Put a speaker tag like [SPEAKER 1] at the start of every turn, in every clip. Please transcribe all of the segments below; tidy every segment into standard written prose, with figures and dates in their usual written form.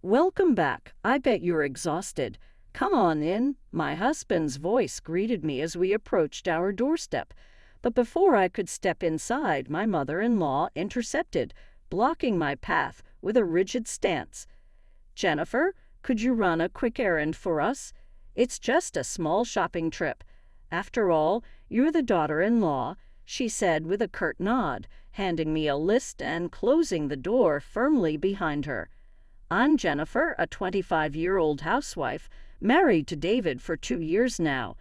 [SPEAKER 1] Welcome back. I bet you're exhausted. Come on in. My husband's voice greeted me as we approached our doorstep. But before I could step inside, my mother-in-law intercepted, blocking my path with a rigid stance. Jennifer, could you run a quick errand for us? It's just a small shopping trip. After all, you're the daughter-in-law, she said with a curt nod, handing me a list and closing the door firmly behind her. I'm Jennifer, a 25-year-old housewife, married to David for 2 years now.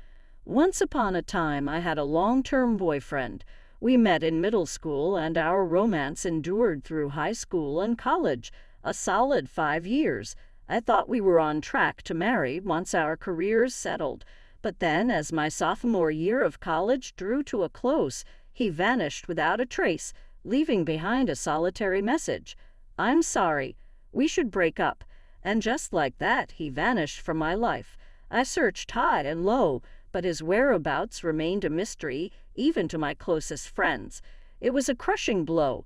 [SPEAKER 1] Once upon a time, I had a long-term boyfriend. We met in middle school, and our romance endured through high school and college, a solid 5 years. I thought we were on track to marry once our careers settled. But then, as my sophomore year of college drew to a close, he vanished without a trace, leaving behind a solitary message. I'm sorry. We should break up. And just like that, he vanished from my life. I searched high and low, but his whereabouts remained a mystery, even to my closest friends. It was a crushing blow.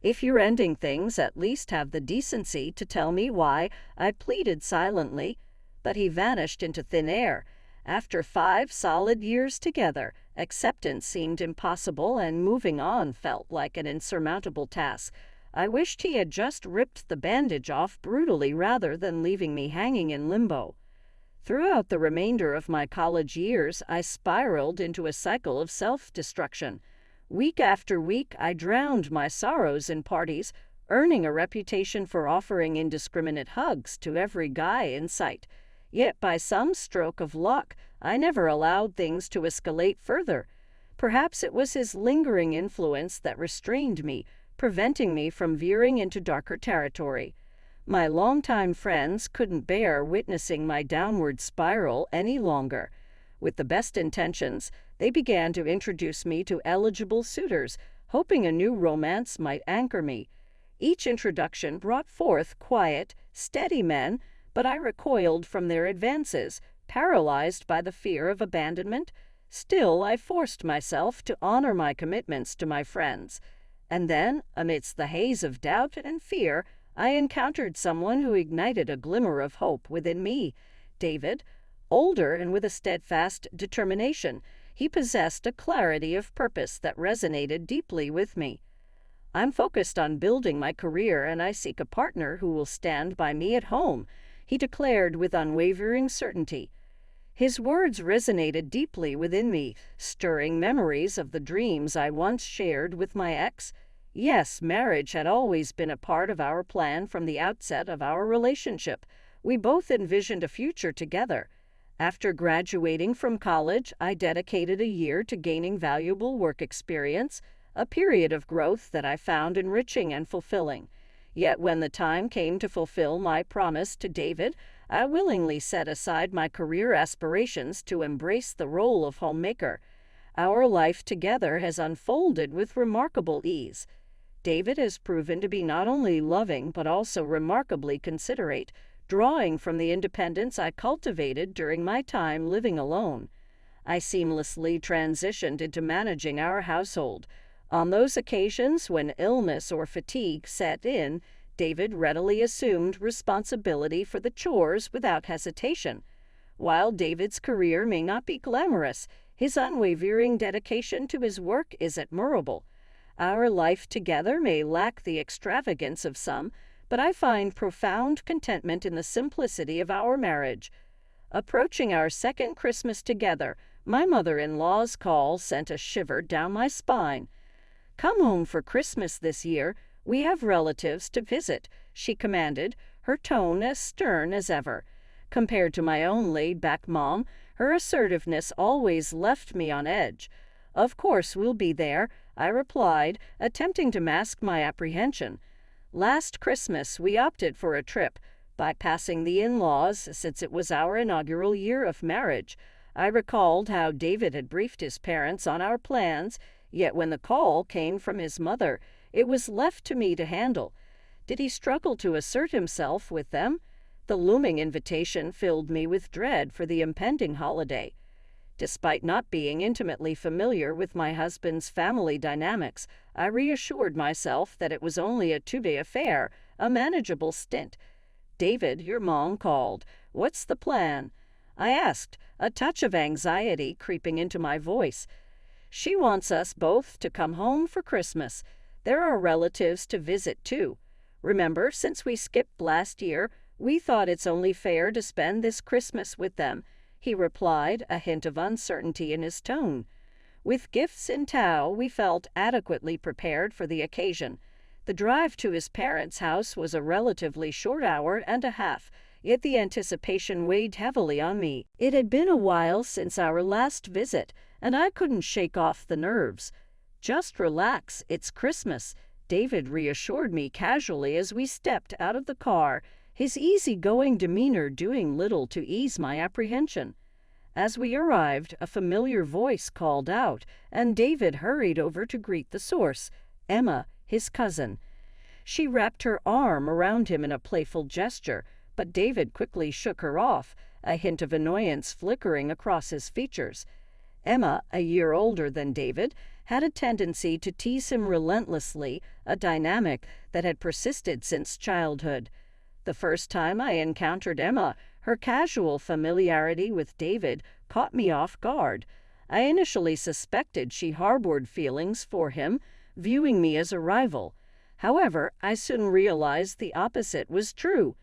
[SPEAKER 1] If you're ending things, at least have the decency to tell me why, I pleaded silently. But he vanished into thin air. After 5 solid years together, acceptance seemed impossible and moving on felt like an insurmountable task. I wished he had just ripped the bandage off brutally rather than leaving me hanging in limbo. Throughout the remainder of my college years, I spiraled into a cycle of self-destruction. Week after week, I drowned my sorrows in parties, earning a reputation for offering indiscriminate hugs to every guy in sight. Yet by some stroke of luck, I never allowed things to escalate further. Perhaps it was his lingering influence that restrained me, preventing me from veering into darker territory. My longtime friends couldn't bear witnessing my downward spiral any longer. With the best intentions, they began to introduce me to eligible suitors, hoping a new romance might anchor me. Each introduction brought forth quiet, steady men, but I recoiled from their advances, paralyzed by the fear of abandonment. Still, I forced myself to honor my commitments to my friends. And then, amidst the haze of doubt and fear, I encountered someone who ignited a glimmer of hope within me. David, older and with a steadfast determination, he possessed a clarity of purpose that resonated deeply with me. I'm focused on building my career, and I seek a partner who will stand by me at home, he declared with unwavering certainty. His words resonated deeply within me, stirring memories of the dreams I once shared with my ex. Yes, marriage had always been a part of our plan from the outset of our relationship. We both envisioned a future together. After graduating from college, I dedicated a year to gaining valuable work experience, a period of growth that I found enriching and fulfilling. Yet when the time came to fulfill my promise to David, I willingly set aside my career aspirations to embrace the role of homemaker. Our life together has unfolded with remarkable ease. David has proven to be not only loving but also remarkably considerate, drawing from the independence I cultivated during my time living alone. I seamlessly transitioned into managing our household. On those occasions when illness or fatigue set in, David readily assumed responsibility for the chores without hesitation. While David's career may not be glamorous, his unwavering dedication to his work is admirable. Our life together may lack the extravagance of some, but I find profound contentment in the simplicity of our marriage. Approaching our second Christmas together, my mother-in-law's call sent a shiver down my spine. "Come home for Christmas this year. We have relatives to visit," she commanded, her tone as stern as ever. Compared to my own laid-back mom, her assertiveness always left me on edge. "Of course we'll be there," I replied, attempting to mask my apprehension. Last Christmas, we opted for a trip, bypassing the in-laws since it was our inaugural year of marriage. I recalled how David had briefed his parents on our plans, yet when the call came from his mother, it was left to me to handle. Did he struggle to assert himself with them? The looming invitation filled me with dread for the impending holiday. Despite not being intimately familiar with my husband's family dynamics, I reassured myself that it was only a 2-day affair, a manageable stint. "David, your mom called. What's the plan?" I asked, a touch of anxiety creeping into my voice. "She wants us both to come home for Christmas. There are relatives to visit, too. Remember, since we skipped last year, we thought it's only fair to spend this Christmas with them," he replied, a hint of uncertainty in his tone. With gifts in tow, we felt adequately prepared for the occasion. The drive to his parents' house was a relatively short hour and a half, yet the anticipation weighed heavily on me. It had been a while since our last visit, and I couldn't shake off the nerves. "Just relax, it's Christmas," David reassured me casually as we stepped out of the car, his easygoing demeanor doing little to ease my apprehension. As we arrived, a familiar voice called out, and David hurried over to greet the source, Emma, his cousin. She wrapped her arm around him in a playful gesture, but David quickly shook her off, a hint of annoyance flickering across his features. Emma, a year older than David, had a tendency to tease him relentlessly, a dynamic that had persisted since childhood. The first time I encountered Emma, her casual familiarity with David caught me off guard. I initially suspected she harbored feelings for him, viewing me as a rival. However, I soon realized the opposite was true.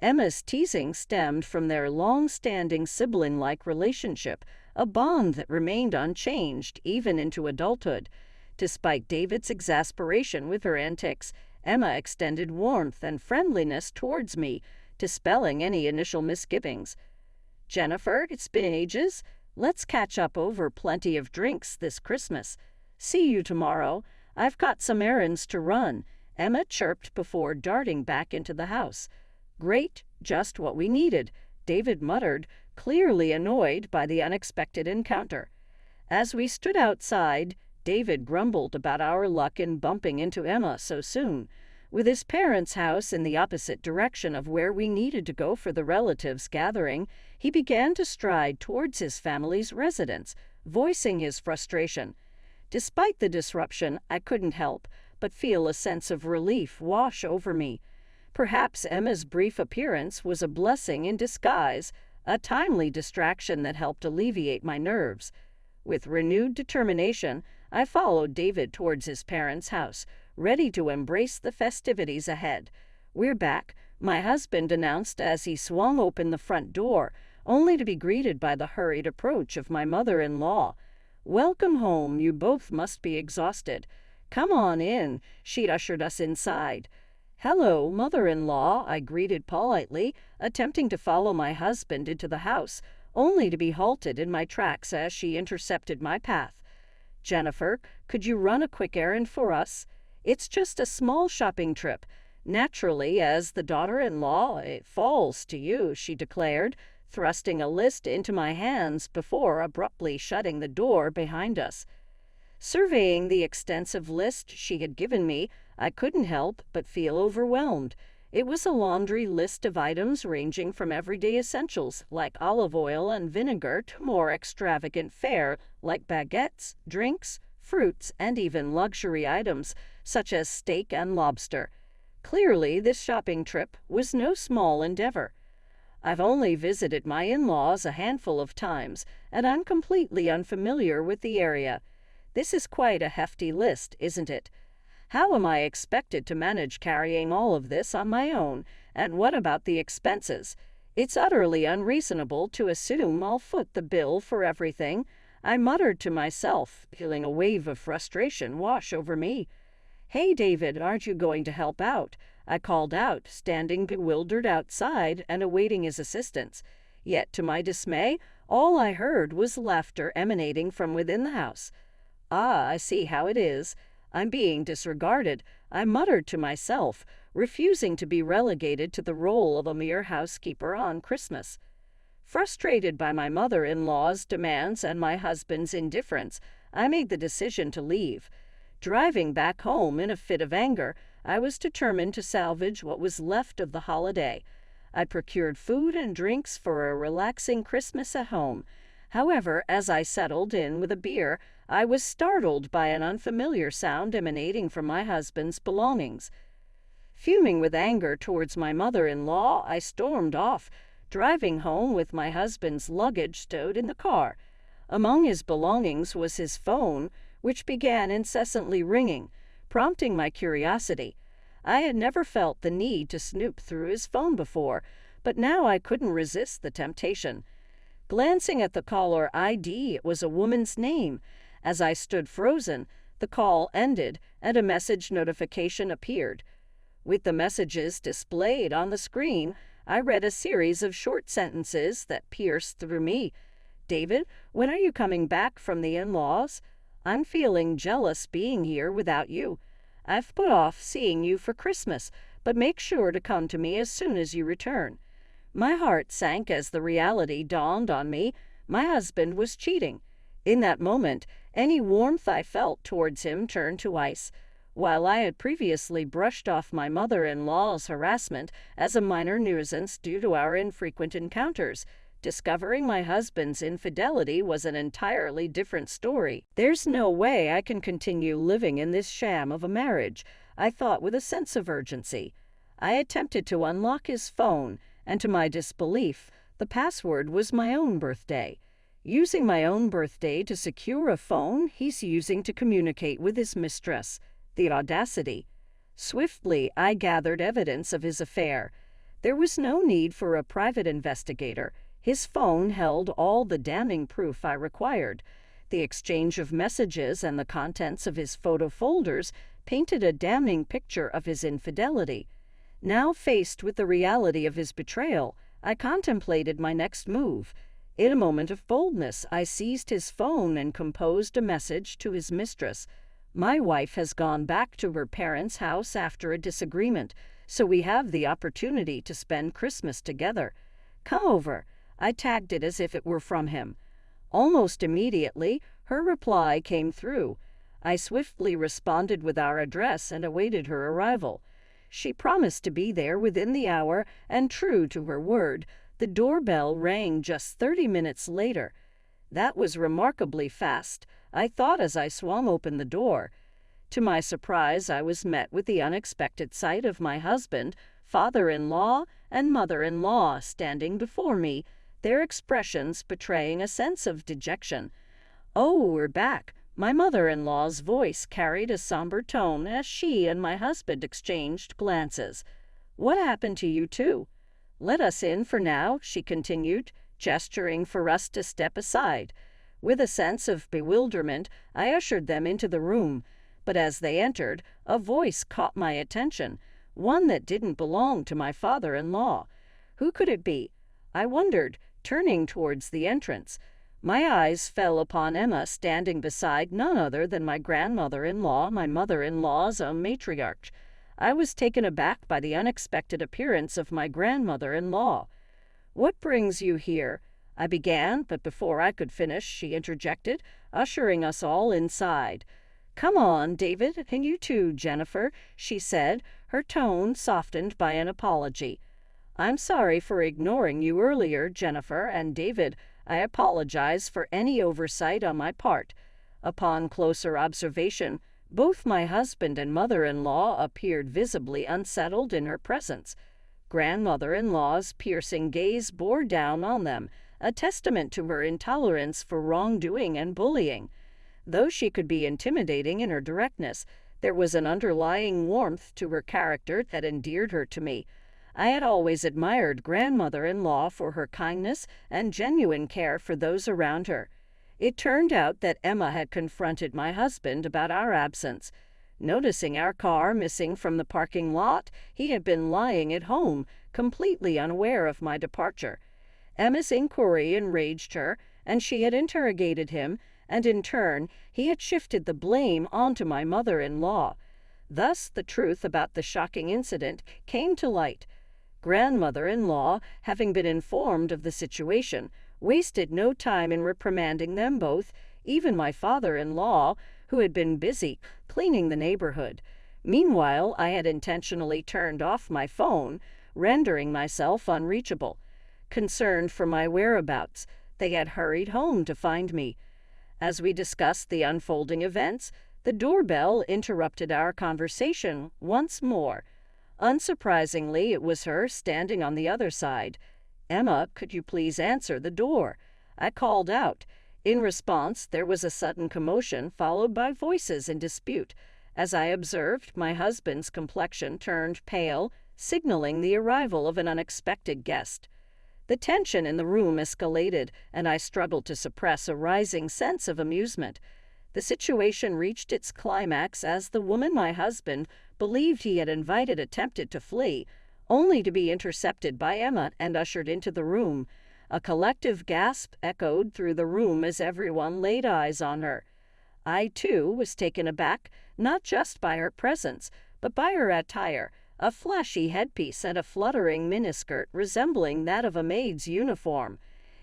[SPEAKER 1] Emma's teasing stemmed from their long-standing sibling-like relationship, a bond that remained unchanged even into adulthood. Despite David's exasperation with her antics, Emma extended warmth and friendliness towards me, dispelling any initial misgivings. "Jennifer, it's been ages. Let's catch up over plenty of drinks this Christmas. See you tomorrow. I've got some errands to run," Emma chirped before darting back into the house. "Great, just what we needed," David muttered, clearly annoyed by the unexpected encounter. As we stood outside, David grumbled about our luck in bumping into Emma so soon. With his parents' house in the opposite direction of where we needed to go for the relatives' gathering, he began to stride towards his family's residence, voicing his frustration. Despite the disruption, I couldn't help but feel a sense of relief wash over me. Perhaps Emma's brief appearance was a blessing in disguise, a timely distraction that helped alleviate my nerves. With renewed determination, I followed David towards his parents' house, ready to embrace the festivities ahead. "We're back," my husband announced as he swung open the front door, only to be greeted by the hurried approach of my mother-in-law. "Welcome home, you both must be exhausted. Come on in," she ushered us inside. "Hello, mother-in-law," I greeted politely, attempting to follow my husband into the house, only to be halted in my tracks as she intercepted my path. "Jennifer, could you run a quick errand for us? It's just a small shopping trip. Naturally, as the daughter-in-law, it falls to you," she declared, thrusting a list into my hands before abruptly shutting the door behind us. Surveying the extensive list she had given me, I couldn't help but feel overwhelmed. It was a laundry list of items ranging from everyday essentials like olive oil and vinegar to more extravagant fare like baguettes, drinks, fruits, and even luxury items such as steak and lobster. Clearly, this shopping trip was no small endeavor. I've only visited my in-laws a handful of times, and I'm completely unfamiliar with the area. This is quite a hefty list, isn't it? How am I expected to manage carrying all of this on my own? And what about the expenses? It's utterly unreasonable to assume I'll foot the bill for everything, I muttered to myself, feeling a wave of frustration wash over me. "Hey, David, aren't you going to help out?" I called out, standing bewildered outside and awaiting his assistance. Yet, to my dismay, all I heard was laughter emanating from within the house. "Ah, I see how it is. I'm being disregarded," I muttered to myself, refusing to be relegated to the role of a mere housekeeper on Christmas. Frustrated by my mother-in-law's demands and my husband's indifference, I made the decision to leave. Driving back home in a fit of anger, I was determined to salvage what was left of the holiday. I procured food and drinks for a relaxing Christmas at home. However, as I settled in with a beer, I was startled by an unfamiliar sound emanating from my husband's belongings. Fuming with anger towards my mother-in-law, I stormed off, driving home with my husband's luggage stowed in the car. Among his belongings was his phone, which began incessantly ringing, prompting my curiosity. I had never felt the need to snoop through his phone before, but now I couldn't resist the temptation. Glancing at the caller ID, it was a woman's name. As I stood frozen, the call ended and a message notification appeared. With the messages displayed on the screen, I read a series of short sentences that pierced through me. David, when are you coming back from the in-laws? I'm feeling jealous being here without you. I've put off seeing you for Christmas, but make sure to come to me as soon as you return. My heart sank as the reality dawned on me. My husband was cheating. In that moment, any warmth I felt towards him turned to ice. While I had previously brushed off my mother-in-law's harassment as a minor nuisance due to our infrequent encounters, discovering my husband's infidelity was an entirely different story. There's no way I can continue living in this sham of a marriage, I thought with a sense of urgency. I attempted to unlock his phone, and to my disbelief, the password was my own birthday. Using my own birthday to secure a phone he's using to communicate with his mistress. The audacity. Swiftly, I gathered evidence of his affair. There was no need for a private investigator. His phone held all the damning proof I required. The exchange of messages and the contents of his photo folders painted a damning picture of his infidelity. Now faced with the reality of his betrayal, I contemplated my next move. In a moment of boldness, I seized his phone and composed a message to his mistress. My wife has gone back to her parents' house after a disagreement, so we have the opportunity to spend Christmas together. Come over. I tagged it as if it were from him. Almost immediately, her reply came through. I swiftly responded with our address and awaited her arrival. She promised to be there within the hour, and true to her word, the doorbell rang just 30 minutes later. That was remarkably fast, I thought as I swung open the door. To my surprise, I was met with the unexpected sight of my husband, father-in-law, and mother-in-law standing before me, their expressions betraying a sense of dejection. "Oh, we're back." My mother-in-law's voice carried a somber tone as she and my husband exchanged glances. "What happened to you two?" "Let us in for now," she continued, gesturing for us to step aside. With a sense of bewilderment, I ushered them into the room, but as they entered, a voice caught my attention, one that didn't belong to my father-in-law. Who could it be? I wondered, turning towards the entrance. My eyes fell upon Emma standing beside none other than my grandmother-in-law, my mother-in-law's own matriarch. I was taken aback by the unexpected appearance of my grandmother-in-law. "What brings you here?" I began, but before I could finish, she interjected, ushering us all inside. "Come on, David, and you too, Jennifer," she said, her tone softened by an apology. "I'm sorry for ignoring you earlier, Jennifer and David. I apologize for any oversight on my part." Upon closer observation, both my husband and mother-in-law appeared visibly unsettled in her presence. Grandmother-in-law's piercing gaze bore down on them, a testament to her intolerance for wrongdoing and bullying. Though she could be intimidating in her directness, there was an underlying warmth to her character that endeared her to me. I had always admired grandmother-in-law for her kindness and genuine care for those around her. It turned out that Emma had confronted my husband about our absence. Noticing our car missing from the parking lot, he had been lying at home, completely unaware of my departure. Emma's inquiry enraged her, and she had interrogated him, and in turn, he had shifted the blame onto my mother-in-law. Thus, the truth about the shocking incident came to light. Grandmother-in-law, having been informed of the situation, wasted no time in reprimanding them both, even my father-in-law, who had been busy cleaning the neighborhood. Meanwhile, I had intentionally turned off my phone, rendering myself unreachable. Concerned for my whereabouts, they had hurried home to find me. As we discussed the unfolding events, the doorbell interrupted our conversation once more. Unsurprisingly, it was her standing on the other side. "Emma, could you please answer the door?" I called out. In response, there was a sudden commotion followed by voices in dispute. As I observed, my husband's complexion turned pale, signaling the arrival of an unexpected guest. The tension in the room escalated, and I struggled to suppress a rising sense of amusement. The situation reached its climax as the woman my husband believed he had invited attempted to flee, only to be intercepted by Emma and ushered into the room. A collective gasp echoed through the room as everyone laid eyes on her. I, too, was taken aback, not just by her presence, but by her attire, a flashy headpiece and a fluttering miniskirt resembling that of a maid's uniform.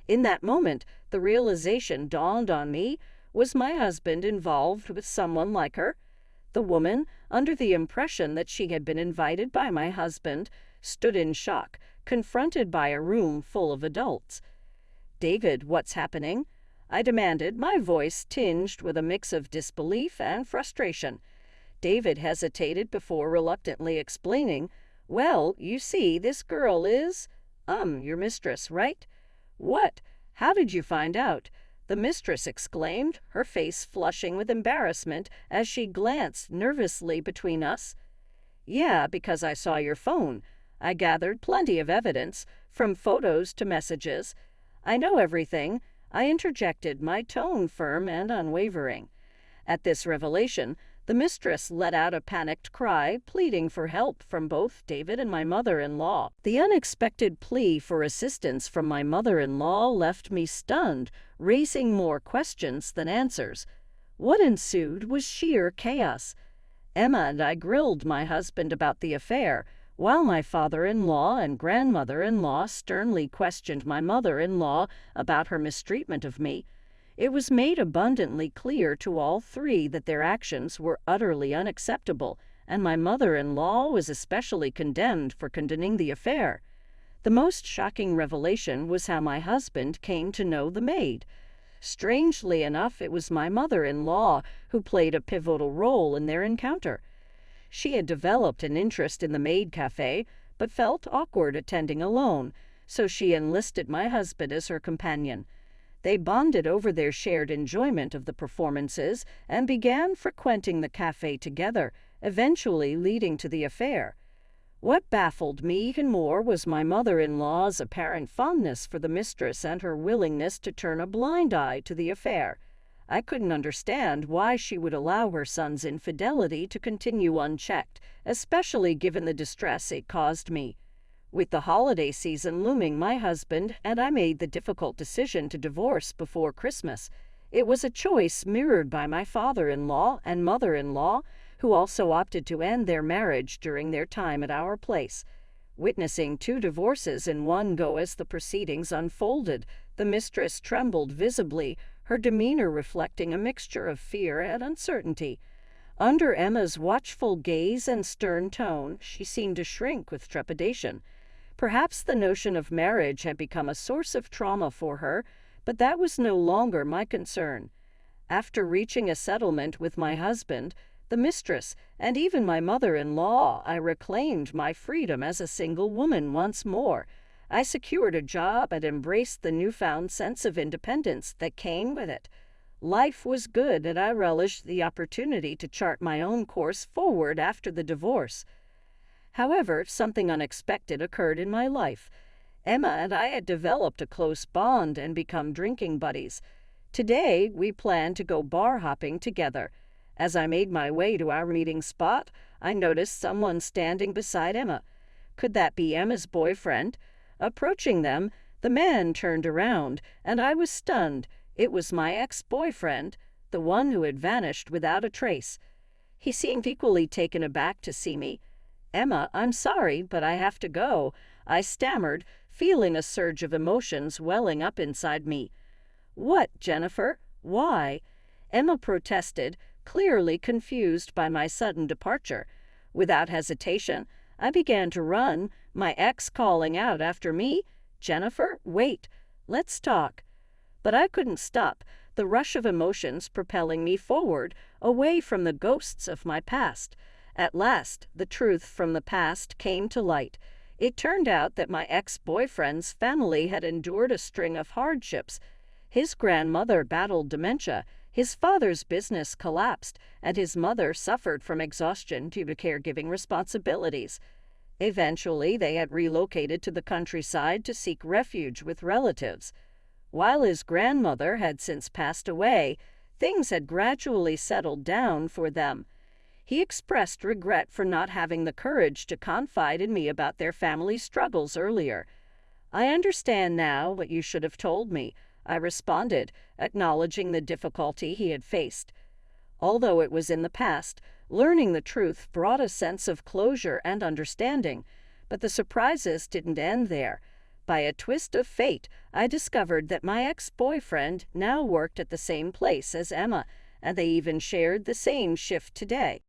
[SPEAKER 1] In that moment, the realization dawned on me. Was my husband involved with someone like her? The woman, under the impression that she had been invited by my husband, stood in shock, confronted by a room full of adults. "David, what's happening?" I demanded, my voice tinged with a mix of disbelief and frustration. David hesitated before reluctantly explaining, "Well, you see, this girl is, your mistress, right?" "What? How did you find out?" the mistress exclaimed, her face flushing with embarrassment as she glanced nervously between us. "Yeah, because I saw your phone. I gathered plenty of evidence, from photos to messages. I know everything," I interjected, my tone firm and unwavering. At this revelation, the mistress let out a panicked cry, pleading for help from both David and my mother-in-law. The unexpected plea for assistance from my mother-in-law left me stunned, raising more questions than answers. What ensued was sheer chaos. Emma and I grilled my husband about the affair, while my father-in-law and grandmother-in-law sternly questioned my mother-in-law about her mistreatment of me. It was made abundantly clear to all three that their actions were utterly unacceptable, and my mother-in-law was especially condemned for condoning the affair. The most shocking revelation was how my husband came to know the maid. Strangely enough, it was my mother-in-law who played a pivotal role in their encounter. She had developed an interest in the maid cafe, but felt awkward attending alone, so she enlisted my husband as her companion. They bonded over their shared enjoyment of the performances and began frequenting the cafe together, eventually leading to the affair. What baffled me even more was my mother-in-law's apparent fondness for the mistress and her willingness to turn a blind eye to the affair. I couldn't understand why she would allow her son's infidelity to continue unchecked, especially given the distress it caused me. With the holiday season looming, my husband and I made the difficult decision to divorce before Christmas. It was a choice mirrored by my father-in-law and mother-in-law, who also opted to end their marriage during their time at our place. Witnessing two divorces in one go as the proceedings unfolded, the mistress trembled visibly, her demeanor reflecting a mixture of fear and uncertainty. Under Emma's watchful gaze and stern tone, she seemed to shrink with trepidation. Perhaps the notion of marriage had become a source of trauma for her, but that was no longer my concern. After reaching a settlement with my husband, the mistress, and even my mother-in-law, I reclaimed my freedom as a single woman once more. I secured a job and embraced the newfound sense of independence that came with it. Life was good, and I relished the opportunity to chart my own course forward after the divorce. However, something unexpected occurred in my life. Emma and I had developed a close bond and become drinking buddies. Today, we plan to go bar hopping together. As I made my way to our meeting spot, I noticed someone standing beside Emma. Could that be Emma's boyfriend? Approaching them, the man turned around, and I was stunned. It was my ex-boyfriend, the one who had vanished without a trace. He seemed equally taken aback to see me. "Emma, I'm sorry, but I have to go," I stammered, feeling a surge of emotions welling up inside me. "What, Jennifer? Why?" Emma protested, clearly confused by my sudden departure. Without hesitation, I began to run, my ex calling out after me, "Jennifer, wait, let's talk." But I couldn't stop, the rush of emotions propelling me forward, away from the ghosts of my past. At last, the truth from the past came to light. It turned out that my ex-boyfriend's family had endured a string of hardships. His grandmother battled dementia, his father's business collapsed, and his mother suffered from exhaustion due to caregiving responsibilities. Eventually, they had relocated to the countryside to seek refuge with relatives. While his grandmother had since passed away, things had gradually settled down for them. He expressed regret for not having the courage to confide in me about their family struggles earlier. "I understand now what you should have told me," I responded, acknowledging the difficulty he had faced. Although it was in the past, learning the truth brought a sense of closure and understanding. But the surprises didn't end there. By a twist of fate, I discovered that my ex-boyfriend now worked at the same place as Emma, and they even shared the same shift today.